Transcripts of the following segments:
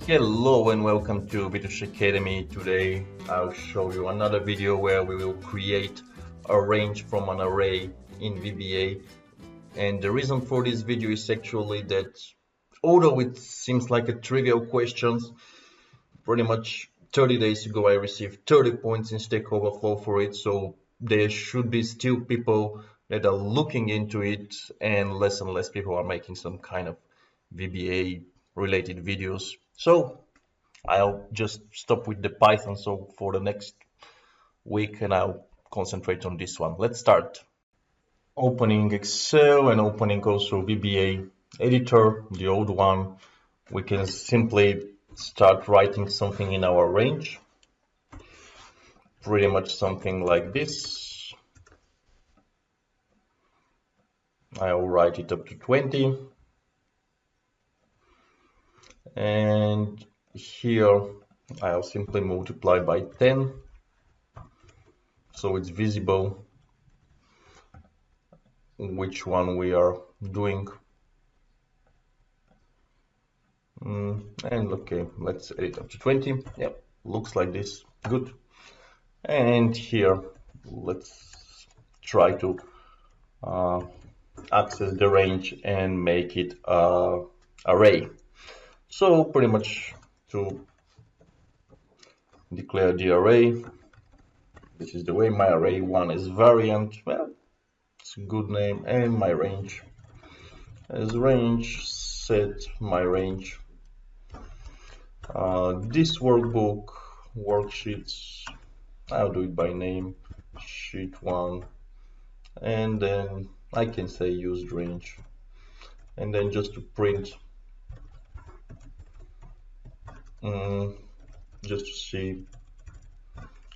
Hello and welcome to Vitush Academy. Today I'll show you another video where we will create a range from an array in VBA. And the reason for this video is actually that although it seems like a trivial question, pretty much 30 days ago I received 30 points in Stack Overflow for it, so there should be still people that are looking into it, and less people are making some kind of VBA related videos. So I'll just stop with the Python so for the next week, and I'll concentrate on this one. Let's start. Opening Excel and opening also VBA editor, the old one. We can simply start writing something in our range. Pretty much something like this. I'll write it up to 20. And here I'll simply multiply by 10. So it's visible which one we are doing. And okay, let's edit up to 20. Yep, looks like this. Good. And here, let's try to access the range and make it an array. So pretty much to declare the array, this is the way my array 1 is variant. Well, it's a good name. And my range as range, set my range. This workbook, worksheets, I'll do it by name, sheet 1, and then I can say used range, and then just to print, just to see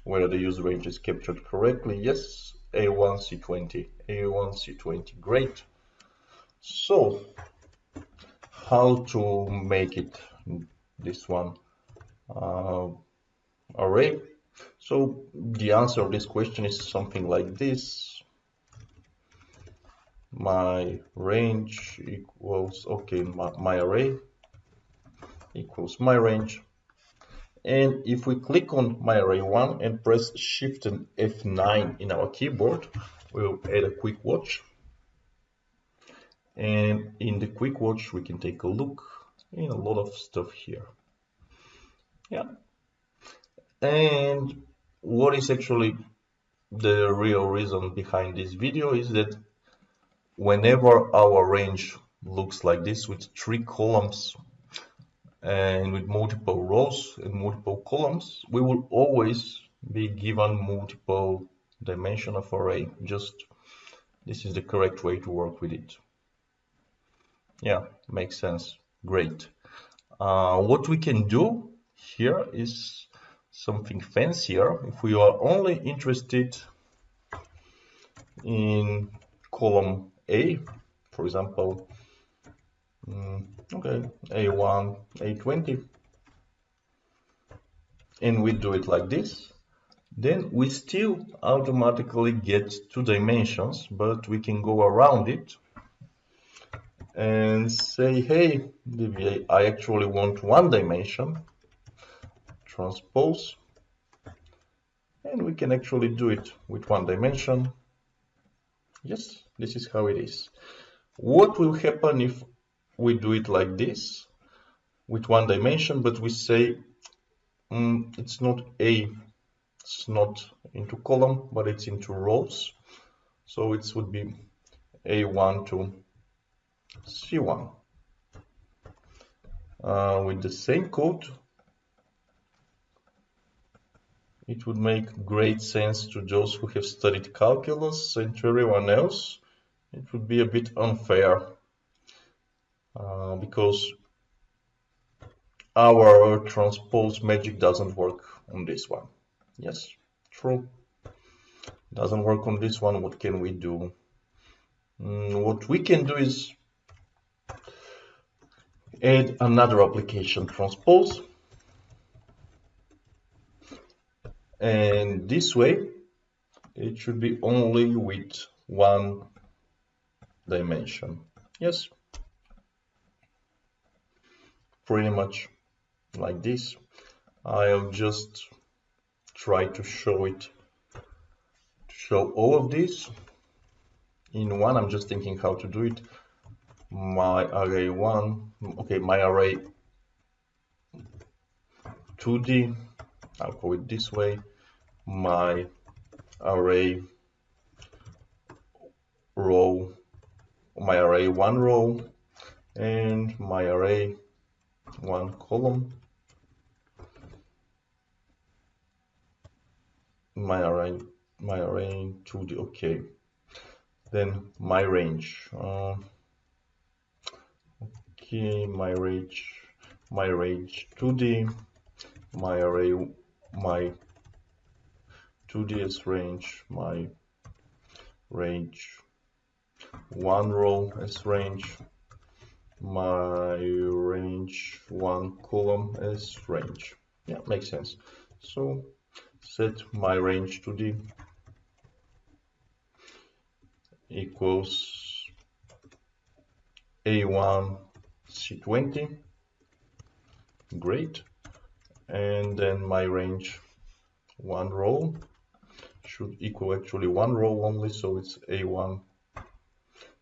whether the used range is captured correctly. Yes, A1 C20, A1 C20, great. So how to make it this one array? So the answer of this question is something like this. My range equals, okay, my array equals my range. And if we click on my array 1 and press Shift and F9 in our keyboard, we'll add a quick watch. And in the quick watch, we can take a look in a lot of stuff here. Yeah. And what is actually the real reason behind this video is that whenever our range looks like this with 3 columns and with multiple rows and multiple columns, we will always be given multiple dimension of array. Just this is the correct way to work with it. Yeah, makes sense. Great. What we can do here is something fancier. If we are only interested in column A, for example, okay, A1, A20, and we do it like this, then we still automatically get 2 dimensions, but we can go around it and say, hey, VBA, I actually want 1 dimension, transpose, and we can actually do it with 1 dimension. Yes, this is how it is. What will happen if we do it like this with 1 dimension, but we say it's not it's not into column, but it's into rows. So it would be A1 to C1. With the same code, it would make great sense to those who have studied calculus, and to everyone else it would be a bit unfair because our transpose magic doesn't work on this one. Yes, true. Doesn't work on this one. What can we do? What we can do is add another application, transpose, and this way it should be only with 1 dimension. Yes, pretty much like this. I'll just try to show all of this in one. I'm just thinking how to do it. My array 1, okay, my array 2D, I'll call it this way. My array row, my array 1 row, and my array 1 column. My array 2D, okay. Then my range. Okay, my range 2D, my array, my 2D as range, my range 1 row as range, my range 1 column as range. Yeah, makes sense. So set my range 2D equals A1 C20. Great. And then my range 1 row should equal actually 1 row only, so it's A1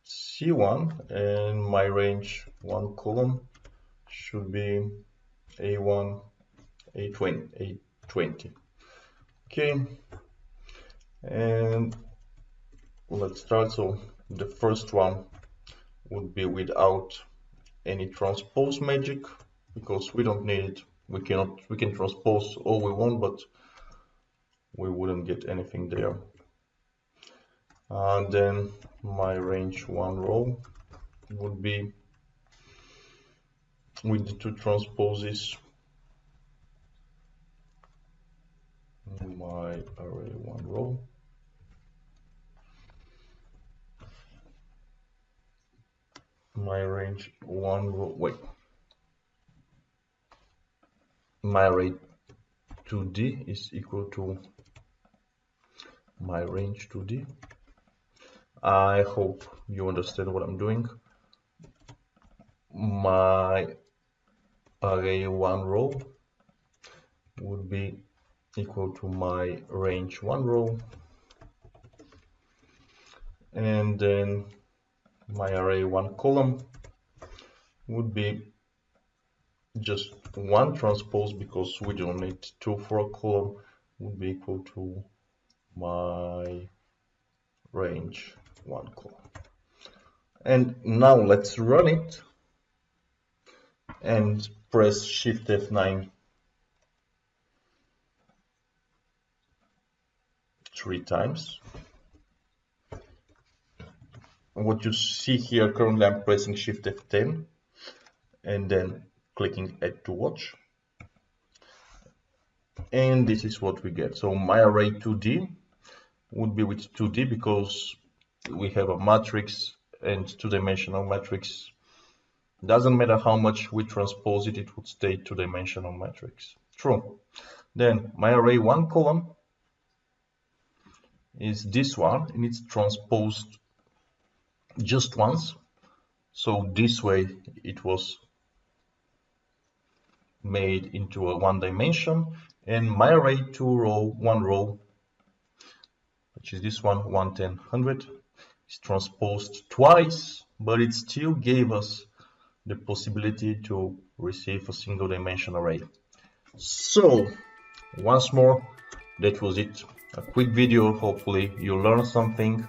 C1, and my range 1 column should be A1 A20. Okay, and let's start. So the first one would be without any transpose magic, because we don't need it. We can transpose all we want, but we wouldn't get anything there. And then my range 1 row would be with the 2 transposes. My array 1 row. My range 1 row, wait. My array 2D is equal to my range 2D. I hope you understand what I'm doing. My array 1 row would be equal to my range 1 row, and then my array 1 column would be just 1 transpose, because we don't need 2 for a column, would be equal to my range 1 column. And now let's run it and press Shift F9 3 times. What you see here, currently I'm pressing Shift F10 and then clicking Add to Watch, and this is what we get. So my array 2D would be with 2D, because we have a matrix, and two-dimensional matrix, doesn't matter how much we transpose it, it would stay two-dimensional matrix. True. Then my array 1 column is this one, and it's transposed just once. So this way it was made into a 1 dimension. And my array 1 row, which is this one, 110, 100, is transposed twice, but it still gave us the possibility to receive a single dimension array. So once more, that was it. A quick video. Hopefully you learned something,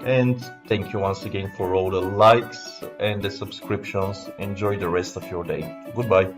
and thank you once again for all the likes and the subscriptions. Enjoy the rest of your day. Goodbye.